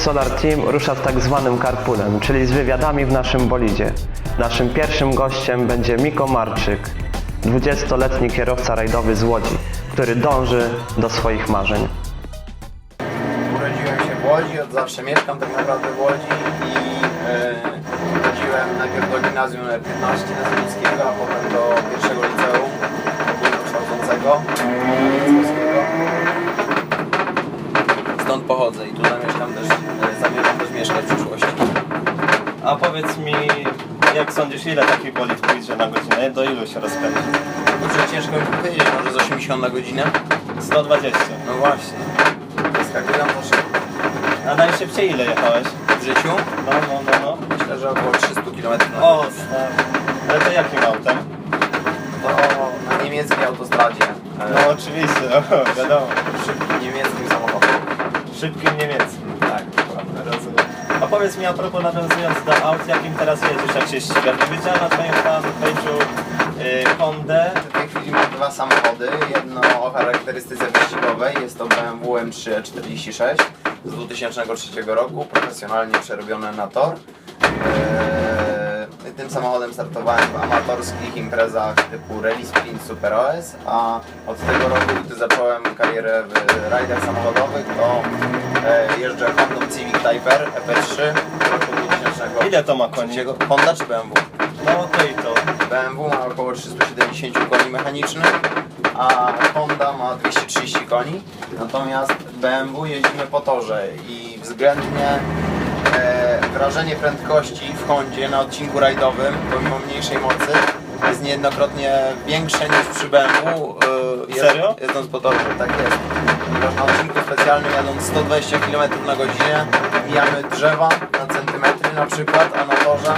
Solar Team rusza z tak zwanym carpoolem, czyli z wywiadami w naszym bolidzie. Naszym pierwszym gościem będzie Miko Marczyk, 20-letni kierowca rajdowy z Łodzi, który dąży do swoich marzeń. Urodziłem się w Łodzi, od zawsze mieszkam tak naprawdę w Łodzi i chodziłem najpierw do gimnazjum 15 Nazewickiego, a potem do pierwszego liceum ogólnokształcącego Nazewickiego. Stąd pochodzę i tutaj mieszkam też, zamierzam też mieszkać w przyszłości. A powiedz mi, jak sądzisz, ile taki bolid pójdzie na godzinę? Do ilu się rozpędzi? Kurczę, ciężko mi powiedzieć, może z 80 na godzinę? 120. No właśnie, zaskakująco szybko. A najszybciej ile jechałeś? W życiu? No. Myślę, że około 300 km na O, godzinę. stary. Ale to jakim autem? To na niemieckiej autostradzie. No oczywiście, wiadomo. Szybkim niemieckim samochodem. Szybkim niemieckim. Tak, dokładnie. Rozumiem. A powiedz mi, a propos, nawiązując do aut, jakim teraz jedziesz, jak się ścigasz? Nie widziałem na twoim fanpage'u Hondę. W tej chwili mam dwa samochody. Jedno o charakterystyce wyścigowej. Jest to BMW M3 E46 z 2003 roku, profesjonalnie przerobione na tor. Tym samochodem startowałem w amatorskich imprezach typu Rally Sprint Super OS, a od tego roku, gdy zacząłem karierę w rajdach samochodowych, to jeżdżę Hondą Civic Type R EP3 roku 2000. Ile to ma koni? Honda czy BMW? No to i to. BMW ma około 370 koni mechanicznych, a Honda ma 230 koni. Natomiast BMW jeździmy po torze i względnie wrażenie prędkości w Hondzie na odcinku rajdowym, pomimo mniejszej mocy, jest niejednokrotnie większe niż przy BMW. Serio? Jedząc po torze, tak jest. Ponieważ na odcinku specjalnym jadąc 120 km na godzinę mijamy drzewa na centymetry na przykład, a na torze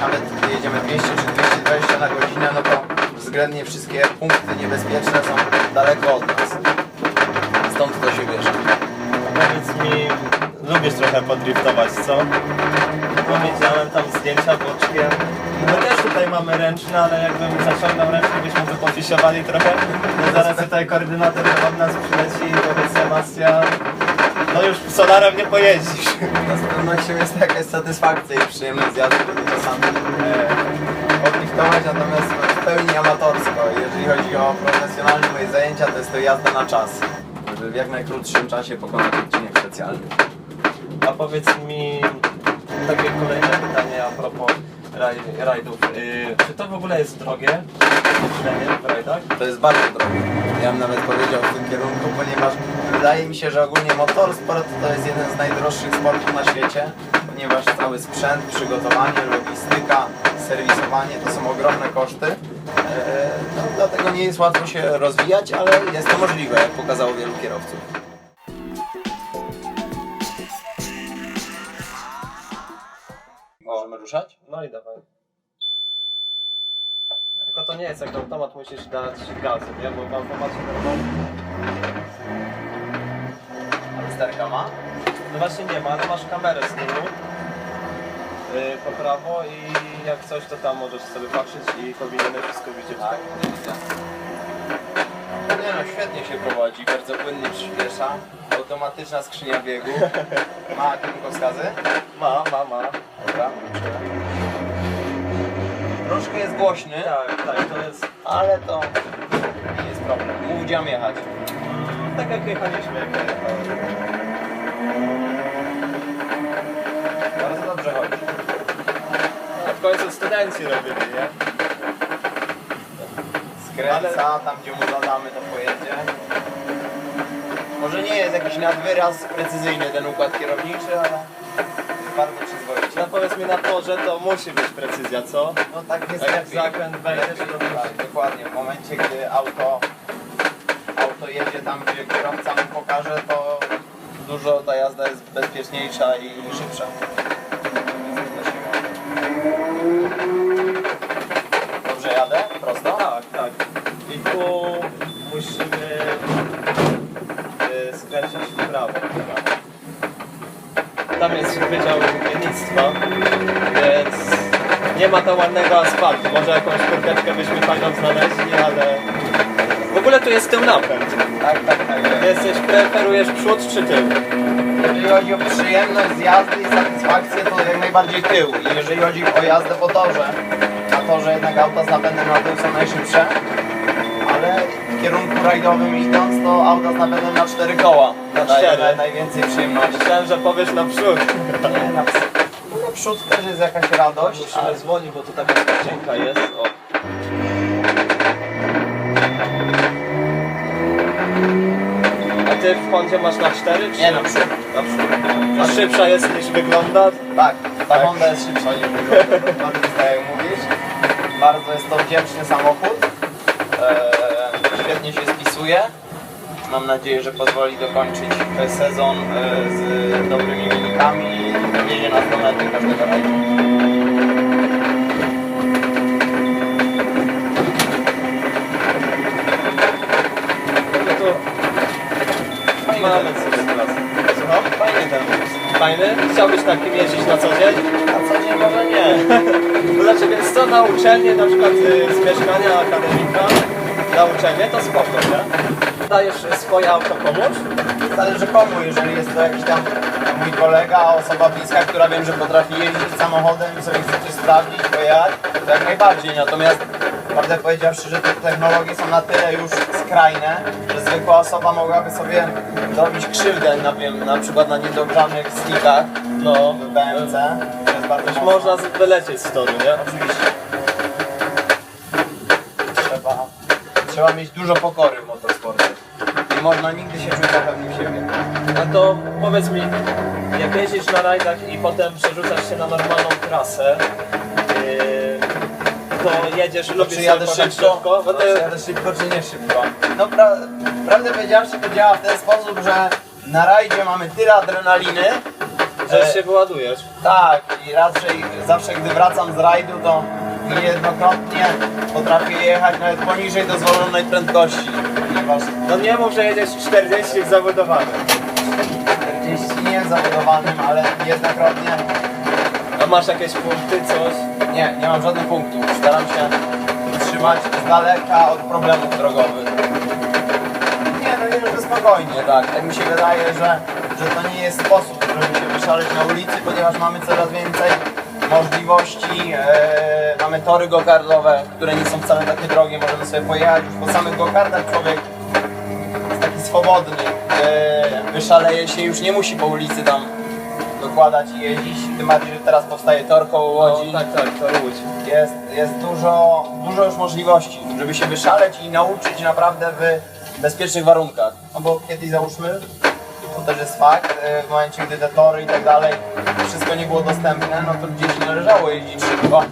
nawet gdy jedziemy 200 czy 220 na godzinę, no to względnie wszystkie punkty niebezpieczne są daleko od nas. Stąd to się bierze. Powiedz mi, lubisz trochę podriftować, co? No widziałem tam zdjęcia boczkiem. My też tutaj mamy ręczne, ale jakbym zaciągnął ręczny, byśmy tu pofisiowali trochę. No zaraz tutaj koordynator od nas przyleci i powie Sebastian, no już Solarem nie pojeździsz. No, z pewnością jest jakaś satysfakcja i przyjemność z jazdy, żeby czasami odliftować, natomiast w pełni amatorsko. Jeżeli chodzi o profesjonalne moje zajęcia, to jest to jazda na czas, żeby w jak najkrótszym czasie pokonać odcinek specjalny. A powiedz mi, takie kolejne pytanie a propos rajdów. Czy to w ogóle jest drogie myślenie w rajdach? To jest bardzo drogie. Ja bym nawet powiedział w tym kierunku, ponieważ wydaje mi się, że ogólnie motorsport to jest jeden z najdroższych sportów na świecie, ponieważ cały sprzęt, przygotowanie, logistyka, serwisowanie to są ogromne koszty. No, dlatego nie jest łatwo się rozwijać, ale jest to możliwe, jak pokazało wielu kierowców. Możemy ruszać? No i dawaj. Tylko to nie jest jak automat, musisz dać gazu, nie? Bo w automacie normalnie... A lusterka ma? No właśnie nie ma, ale masz kamerę z tyłu po prawo i jak coś to tam możesz sobie patrzeć i powinieneś wszystko widzieć. Tak, widzę. Nie no, świetnie się prowadzi, bardzo płynnie przyspiesza. Automatyczna skrzynia biegu. Ma kierunkowskazy? Ma. Dobra, wrócę. Troszkę jest głośny, Tak, to jest ale to nie jest problem. Mów gdzie mam jechać. tak jak jechaliśmy, jak jechałem. Bardzo dobrze chodzi. No, w końcu studenci robili, nie? Skręca, tam gdzie mu zadamy to pojedzie. Może nie jest jakiś nadwyraz precyzyjny ten układ kierowniczy, ale jest bardzo przyzwoicie. No powiedz mi na torze to musi być precyzja, co? No tak jest Jak lepiej. zakręt wejdziesz, Lepiej, to tak, dokładnie. W momencie, gdy auto jedzie tam, gdzie kierowca mu pokaże, to dużo ta jazda jest bezpieczniejsza i szybsza. Dobrze jadę? Prosto? Tak. I tu musimy skręcić w prawo. Tam jest Wydział Górnictwa, więc nie ma tam ładnego asfaltu. Może jakąś kurteczkę byśmy fajną znaleźli, ale w ogóle tu jest tył napęd. Tak. Preferujesz przód czy tył? Jeżeli chodzi o przyjemność z jazdy i satysfakcję, to jak najbardziej tył. I jeżeli chodzi o jazdę po torze, na torze jednak auta z napędem na tył są najszybsze, ale w kierunku rajdowym idąc, to auta z napędem na 4 koła daje 4. najwięcej przyjemności. Myślałem, że powiesz na przód. Nie, na przód też jest jakaś radość, ale Ale dzwoni, bo to taka cienka jest. O. A ty w Hondzie masz na 4 czy nie na przód. na przód? A szybsza jest niż wygląda? Tak, ta Honda jest szybsza niż wygląda, dokładnie tak jak mówisz. Bardzo jest to wdzięczny samochód. Świetnie się spisuje. Mam nadzieję, że pozwoli dokończyć sezon z dobrymi wynikami i dowiezie nas do mety każdego rajdu. No to mamy coś teraz. Słucham? Fajny ten bus. Fajny? Chciałbyś takim jeździć na co dzień? Na co dzień może nie. To znaczy, więc co na uczelnię, na przykład z mieszkania akademika, na uczelnię, to spoko, nie? Dajesz swoje auto komuś? Zależy komu, jeżeli jest to jakiś tam mój kolega, osoba bliska, która wiem, że potrafi jeździć samochodem i sobie chce coś sprawdzić, pojechać, to jak najbardziej. Natomiast prawdę powiedziawszy, że te technologie są na tyle już skrajne, że zwykła osoba mogłaby sobie robić krzywdę, na przykład na niedogrzanych slickach No. w BMC. To jest bardzo Już mocno. można wylecieć z toru, nie? Oczywiście. Trzeba mieć dużo pokory w motorsporcie. Nie można nigdy się czuć pewnym siebie. A to powiedz mi, jak jeździsz na rajdach i potem przerzucasz się na normalną trasę, to jedziesz, lubisz Czy jadę sobie szybko? szybko? Bo Czy jadę szybko, czy nie szybko? No prawdę powiedziawszy, to działa w ten sposób, że na rajdzie mamy tyle adrenaliny, że się wyładujesz. tak, i raczej zawsze gdy wracam z rajdu, to niejednokrotnie potrafię jechać nawet poniżej dozwolonej prędkości. Ponieważ No nie mów, że jedziesz 40 w zawodowanym. 40 nie jest zawodowanym, ale niejednokrotnie A masz jakieś punkty, coś? nie mam żadnych punktów. Staram się trzymać z daleka od problemów drogowych. Nie, no jeżdżę spokojnie, tak. Tak mi się wydaje, że to nie jest sposób, żeby się wyszaleć na ulicy, ponieważ mamy coraz więcej możliwości. Mamy tory go-kartowe, które nie są wcale takie drogie. Możemy sobie pojechać już po samych go-kartach. Człowiek jest taki swobodny. Wyszaleje się, już nie musi po ulicy tam dokładać i jeździć. Tym bardziej, że teraz powstaje tor koło Łodzi. No, tak, to Łódź. Jest dużo już możliwości, żeby się wyszaleć i nauczyć naprawdę w bezpiecznych warunkach. No bo kiedyś załóżmy, to też jest fakt, w momencie gdy te tory i tak dalej, wszystko nie było dostępne, no to gdzieś nie należało jeździć szybko.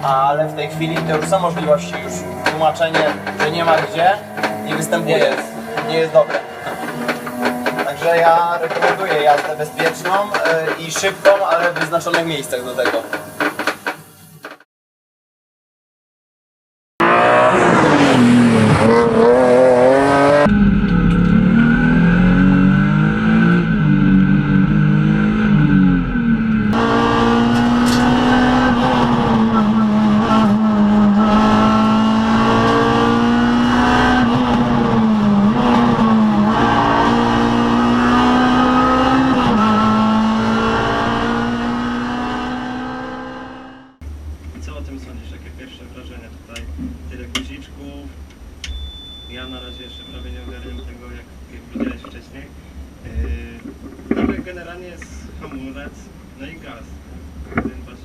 Ale w tej chwili to już są możliwości, już tłumaczenie, że nie ma gdzie, nie występuje, nie jest dobre. Także ja rekomenduję jazdę bezpieczną i szybką, ale w wyznaczonych miejscach do tego. Co o tym sądzisz? Jakie pierwsze wrażenia tutaj? Tyle guziczków. Ja na razie jeszcze prawie nie ogarniam tego, jak widziałeś wcześniej. Ale generalnie jest hamulec, no i gaz. 1, 2,